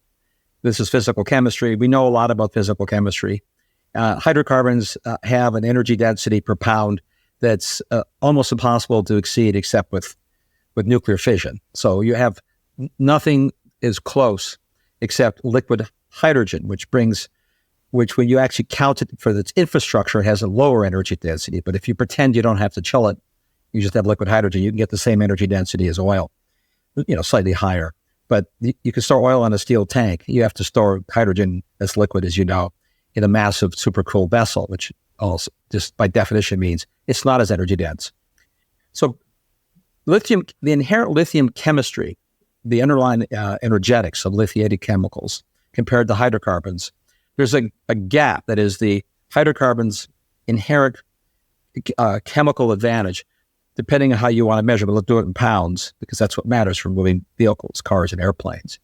S1: This is physical chemistry. We know a lot about physical chemistry. Hydrocarbons have an energy density per pound that's almost impossible to exceed except with nuclear fission. So you have nothing is close except liquid hydrogen, which when you actually count it for its infrastructure, has a lower energy density. But if you pretend you don't have to chill it, you just have liquid hydrogen, you can get the same energy density as oil, slightly higher. But you can store oil in a steel tank. You have to store hydrogen as liquid, as you know, in a massive supercooled vessel, which also just by definition means it's not as energy dense. So lithium, the inherent lithium chemistry, the underlying energetics of lithiated chemicals compared to hydrocarbons, there's a gap that is the hydrocarbons' inherent chemical advantage, depending on how you want to measure, but let's do it in pounds because that's what matters for moving vehicles, cars, and airplanes,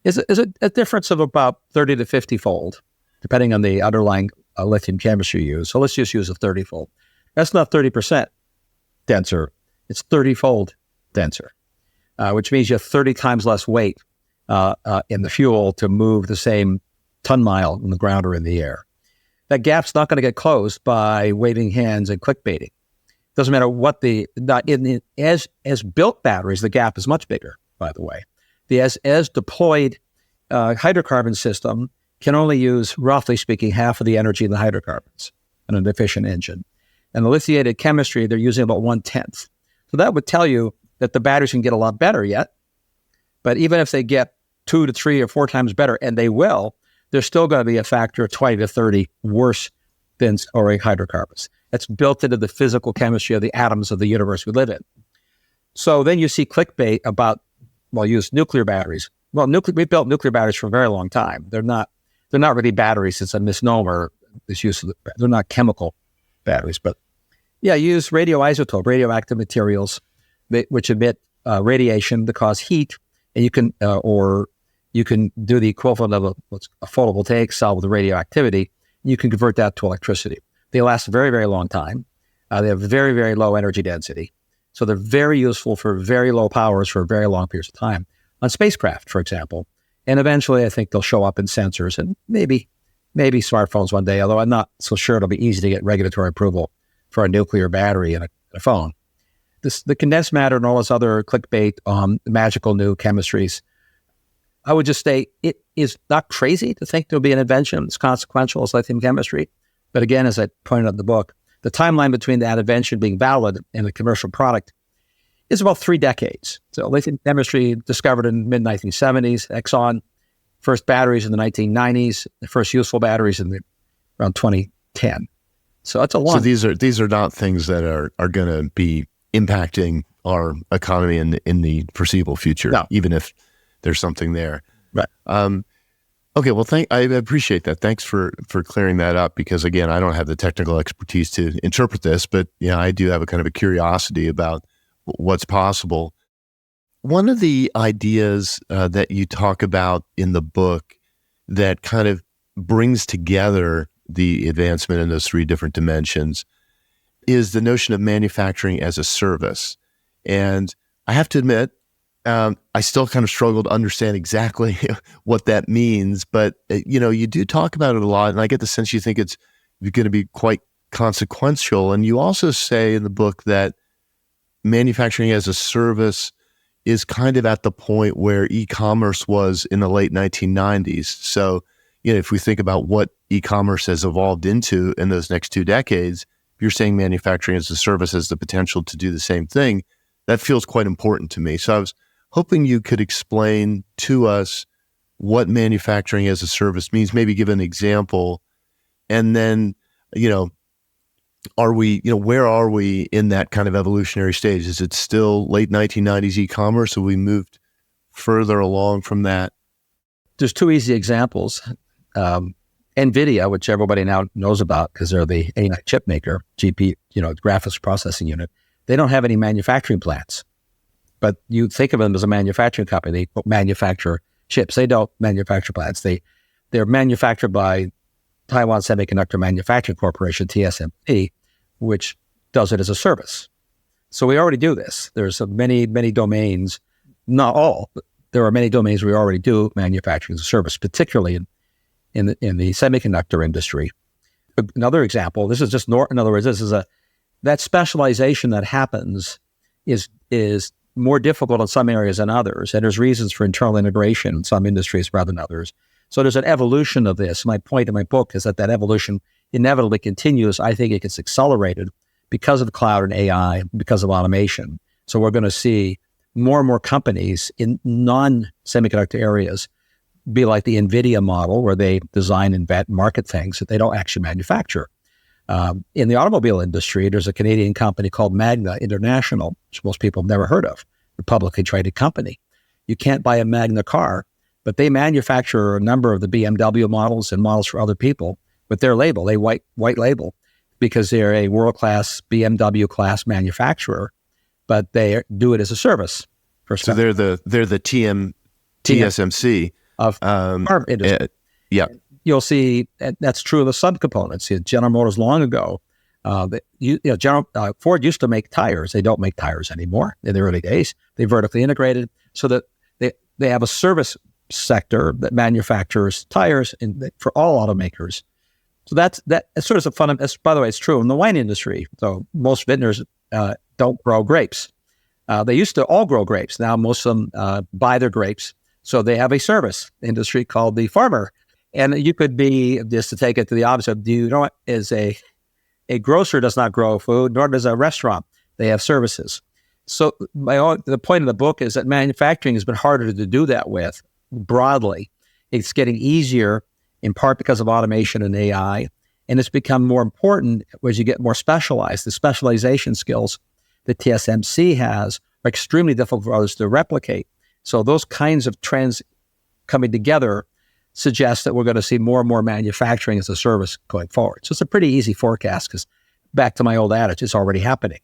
S1: is a difference of about 30 to 50-fold, depending on the underlying lithium chemistry you use. So let's just use a 30-fold. That's not 30% denser. It's 30-fold denser, which means you have 30 times less weight in the fuel to move the same ton mile in the ground or in the air. That gap's not going to get closed by waving hands and clickbaiting. Doesn't matter what as built batteries, the gap is much bigger, by the way. The as deployed hydrocarbon system can only use, roughly speaking, half of the energy in the hydrocarbons in an efficient engine. And the lithiated chemistry, they're using about 1/10. So that would tell you that the batteries can get a lot better yet. But even if they get 2 to 3 or 4 times better, and they will, there's still going to be a factor of 20 to 30 worse than storing hydrocarbons. That's built into the physical chemistry of the atoms of the universe we live in. So then you see clickbait about, use nuclear batteries. Well, we built nuclear batteries for a very long time. They're not really batteries. It's a misnomer. This use of they're not chemical batteries, but use radioisotope, radioactive materials, which emit radiation that cause heat, and you can do the equivalent of a photovoltaic cell with the radioactivity. You can convert that to electricity. They last a very, very long time. They have very, very low energy density. So they're very useful for very low powers for very long periods of time. On spacecraft, for example. And eventually I think they'll show up in sensors and maybe smartphones one day, although I'm not so sure it'll be easy to get regulatory approval for a nuclear battery in a phone. The condensed matter and all this other clickbait on magical new chemistries, I would just say it is not crazy to think there'll be an invention as consequential as lithium chemistry. But again, as I pointed out in the book, the timeline between that invention being valid and the commercial product is about 3 decades. So lithium chemistry discovered in the mid-1970s, Exxon, first batteries in the 1990s, the first useful batteries around 2010. So that's a long.
S4: So these are not things that are going to be impacting our economy in the foreseeable future,
S1: no.
S4: Even if there's something there.
S1: Right.
S4: Okay, well, I appreciate that. Thanks for clearing that up because, again, I don't have the technical expertise to interpret this, but I do have a kind of a curiosity about what's possible. One of the ideas that you talk about in the book that kind of brings together the advancement in those 3 different dimensions is the notion of manufacturing as a service. And I have to admit, I still kind of struggle to understand exactly what that means, but you do talk about it a lot, and I get the sense you think it's going to be quite consequential. And you also say in the book that manufacturing as a service is kind of at the point where e-commerce was in the late 1990s. So, if we think about what e-commerce has evolved into in those next 2 decades, if you're saying manufacturing as a service has the potential to do the same thing, that feels quite important to me. So I was hoping you could explain to us what manufacturing as a service means, maybe give an example, and then, where are we in that kind of evolutionary stage? Is it still late 1990s e-commerce? Have we moved further along from that?
S1: There's 2 easy examples. NVIDIA, which everybody now knows about because they're the AI chip maker, GPU, graphics processing unit, they don't have any manufacturing plants but you think of them as a manufacturing company. They manufacture chips. They don't manufacture plants. They're manufactured by Taiwan Semiconductor Manufacturing Corporation, TSMC, which does it as a service. So we already do this. There's many domains, not all, but there are many domains we already do manufacturing as a service, particularly in the semiconductor industry. Another example, this is just in other words, that specialization that happens is more difficult in some areas than others, and there's reasons for internal integration in some industries rather than others. So there's an evolution of this. My point in my book is that evolution inevitably continues. I think it gets accelerated because of the cloud and AI, because of automation. So we're going to see more and more companies in non-semiconductor areas be like the NVIDIA model, where they design, invent, market things that they don't actually manufacture. In the automobile industry, there's a Canadian company called Magna International, which most people have never heard of, a publicly traded company. You can't buy a Magna car, but they manufacture a number of the BMW models and models for other people with their label. They white label because they're a world-class BMW class manufacturer, but they do it as a service.
S4: So they're the TSMC
S1: of car industry.
S4: Yeah.
S1: You'll see that's true of the subcomponents. General Motors long ago, Ford used to make tires. They don't make tires anymore in the early days. They vertically integrated so that they have a service sector that manufactures tires for all automakers. So that's sort of a fun. By the way, it's true in the wine industry. So most vintners don't grow grapes. They used to all grow grapes. Now most of them buy their grapes. So they have a service industry called the farmer. And you could be, just to take it to the opposite, do you know what is a grocer does not grow food, nor does a restaurant. They have services. So the point of the book is that manufacturing has been harder to do that with broadly. It's getting easier in part because of automation and AI. And it's become more important as you get more specialized. The specialization skills that TSMC has are extremely difficult for others to replicate. So those kinds of trends coming together suggest that we're going to see more and more manufacturing as a service going forward. So it's a pretty easy forecast because, back to my old adage, it's already happening.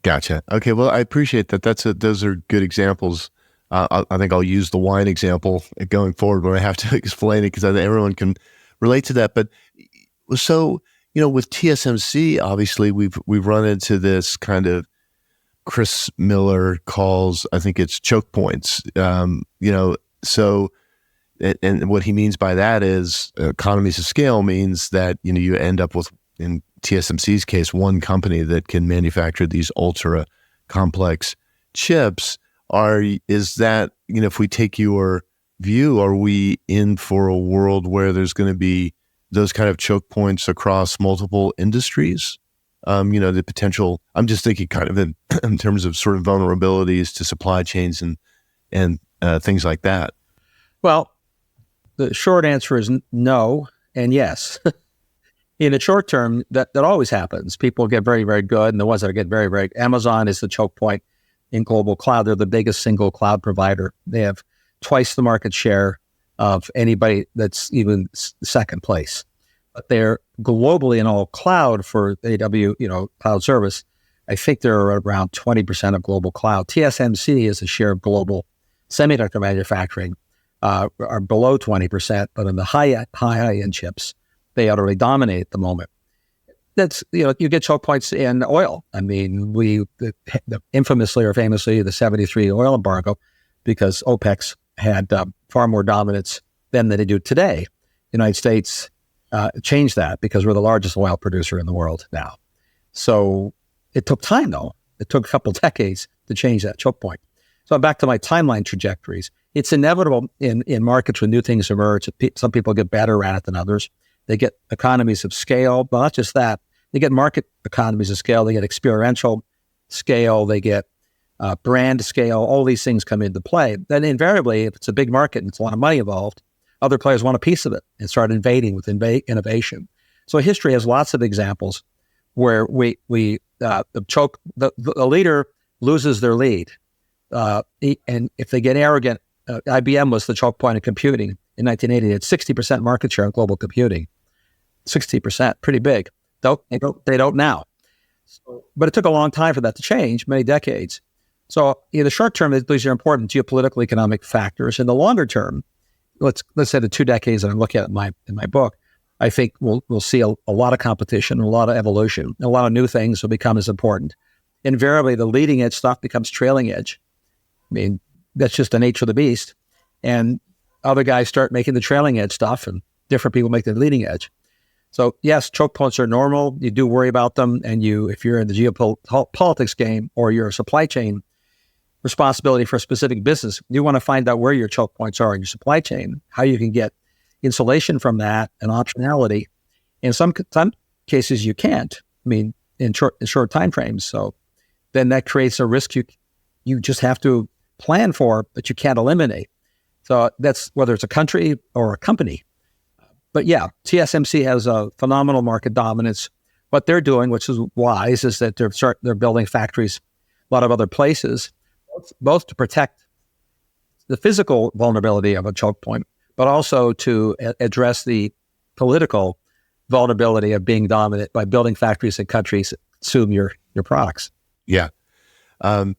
S4: Gotcha. Okay, well, I appreciate that. Those are good examples. I think I'll use the wine example going forward when I have to explain it, because I think everyone can relate to that. But so, with TSMC, obviously we've run into this kind of Chris Miller calls, I think it's choke points. So. And what he means by that is economies of scale means that, you end up with, in TSMC's case, one company that can manufacture these ultra complex chips. Is that, if we take your view, are we in for a world where there's going to be those kind of choke points across multiple industries? The potential, I'm just thinking kind of in terms of sort of vulnerabilities to supply chains and things like that.
S1: Well, the short answer is no and yes. In the short term, that always happens. People get very, very good, and the ones that get very, very... Amazon is the choke point in global cloud. They're the biggest single cloud provider. They have twice the market share of anybody that's even second place. But they're globally in all cloud for cloud service. I think they're around 20% of global cloud. TSMC is a share of global semiconductor manufacturing. Are below 20%, but in the high-end chips, they utterly dominate at the moment. That's, you get choke points in oil. I mean, infamously or famously, the 73 oil embargo, because OPEC had far more dominance then than they do today. The United States changed that because we're the largest oil producer in the world now. So it took time, though. It took a couple decades to change that choke point. So back to my timeline trajectories. It's inevitable in markets when new things emerge. Some people get better at it than others. They get economies of scale, but not just that. They get market economies of scale. They get experiential scale. They get brand scale. All these things come into play. Then invariably, if it's a big market and it's a lot of money involved, other players want a piece of it and start invading with innovation. So history has lots of examples where the leader loses their lead. And if they get arrogant, IBM was the choke point of computing in 1980. They had 60% market share in global computing. 60%, pretty big. They don't now. But it took a long time for that to change, many decades. So in the short term, these are important geopolitical economic factors. In the longer term, let's say the 2 decades that I'm looking at in my book, I think we'll see a lot of competition, a lot of evolution, a lot of new things will become as important. Invariably, the leading edge stuff becomes trailing edge. I mean, that's just the nature of the beast. And other guys start making the trailing edge stuff, and different people make the leading edge. So yes, choke points are normal. You do worry about them. And if you're in the geopolitics game or your supply chain responsibility for a specific business, you want to find out where your choke points are in your supply chain, how you can get insulation from that and optionality. In some cases, you can't. I mean, in short time frames. So then that creates a risk you just have to plan for, but you can't eliminate. So that's whether it's a country or a company. But yeah, TSMC has a phenomenal market dominance. What they're doing, which is wise, is that they're building factories a lot of other places, both to protect the physical vulnerability of a choke point, but also to address the political vulnerability of being dominant by building factories in countries that consume your products.
S4: Yeah. We're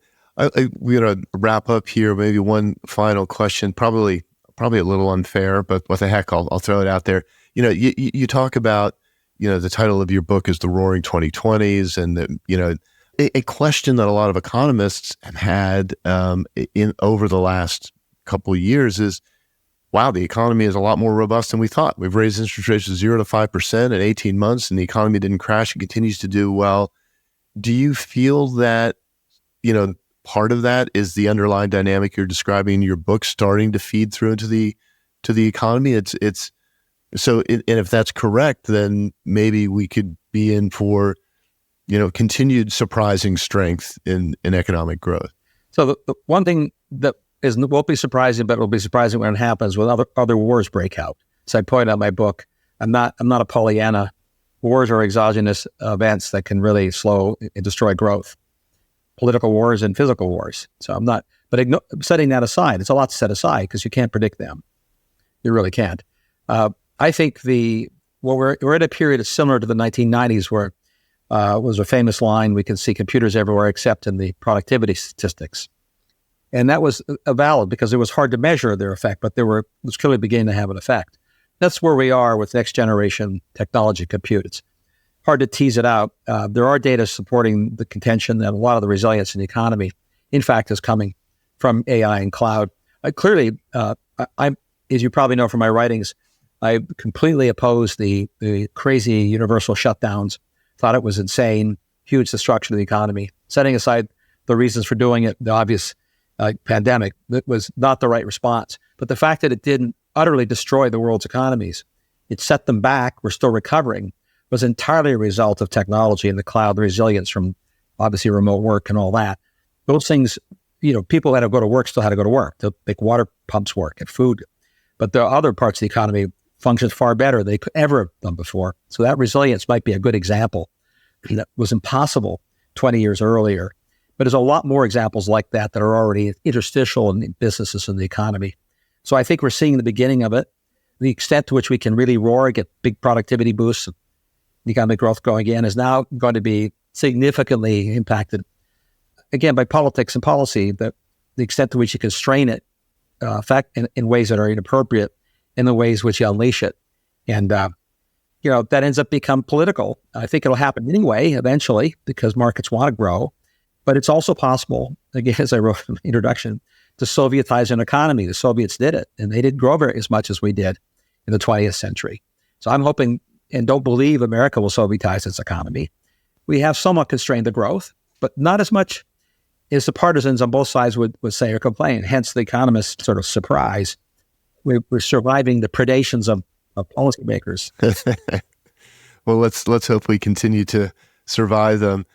S4: going to wrap up here. Maybe one final question, probably a little unfair, but what the heck, I'll throw it out there. You talk about, the title of your book is The Roaring 2020s, and a question that a lot of economists have had over the last couple of years is, wow, the economy is a lot more robust than we thought. We've raised interest rates to 0 to 5% in 18 months, and the economy didn't crash. It continues to do well. Do you feel that, part of that is the underlying dynamic you're describing in your book starting to feed through into the economy? It's so, and if that's correct, then maybe we could be in for, continued surprising strength in economic growth.
S1: So the one thing that won't be surprising, but will be surprising when it happens when other wars break out. So I point out in my book, I'm not a Pollyanna. Wars are exogenous events that can really slow and destroy growth. Political wars and physical wars. So I'm not, but setting that aside, it's a lot to set aside because you can't predict them. You really can't. I think we're at a period that's similar to the 1990s where was a famous line, we can see computers everywhere except in the productivity statistics. And that was valid because it was hard to measure their effect, but it was clearly beginning to have an effect. That's where we are with next generation technology compute. It's hard to tease it out. There are data supporting the contention that a lot of the resilience in the economy, in fact, is coming from AI and cloud. Clearly, as you probably know from my writings, I completely opposed the crazy universal shutdowns, thought it was insane, huge destruction of the economy. Setting aside the reasons for doing it, the obvious pandemic, that was not the right response. But the fact that it didn't utterly destroy the world's economies, it set them back, we're still recovering, was entirely a result of technology and the cloud, the resilience from obviously remote work and all that. Those things, people had to go to work, still had to go to work to make water pumps work and food. But the other parts of the economy functioned far better than they could ever have done before. So that resilience might be a good example that was impossible 20 years earlier. But there's a lot more examples like that are already interstitial in businesses and the economy. So I think we're seeing the beginning of it. The extent to which we can really roar, get big productivity boosts, economic growth going again is now going to be significantly impacted, again, by politics and policy, the extent to which you can strain it in ways that are inappropriate, in the ways which you unleash it. And, that ends up become political. I think it'll happen anyway, eventually, because markets want to grow. But it's also possible, again, as I wrote in the introduction, to Sovietize an economy. The Soviets did it, and they didn't grow as much as we did in the 20th century. So I'm hoping and don't believe America will Sovietize its economy. We have somewhat constrained the growth, but not as much as the partisans on both sides would say or complain. Hence the economists' sort of surprise. We're surviving the predations of policymakers.
S4: Well, let's hope we continue to survive them.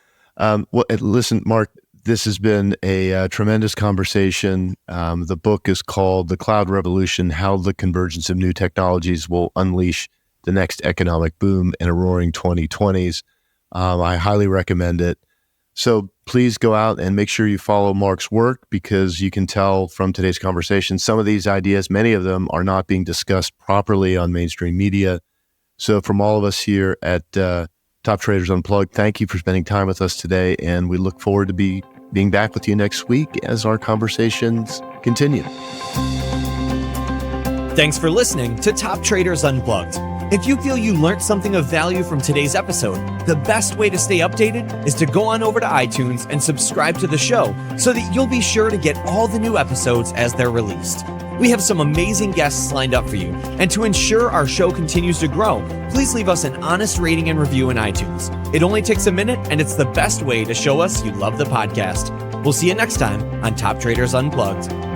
S4: Listen, Mark, this has been a tremendous conversation. The book is called The Cloud Revolution: How the Convergence of New Technologies Will Unleash the Next Economic Boom in a Roaring 2020s. I highly recommend it. So please go out and make sure you follow Mark's work, because you can tell from today's conversation, some of these ideas, many of them are not being discussed properly on mainstream media. So from all of us here at Top Traders Unplugged, thank you for spending time with us today, and we look forward to be being back with you next week as our conversations continue.
S2: Thanks for listening to Top Traders Unplugged. If you feel you learned something of value from today's episode, the best way to stay updated is to go on over to iTunes and subscribe to the show so that you'll be sure to get all the new episodes as they're released. We have some amazing guests lined up for you, and to ensure our show continues to grow, please leave us an honest rating and review in iTunes. It only takes a minute, and it's the best way to show us you love the podcast. We'll see you next time on Top Traders Unplugged.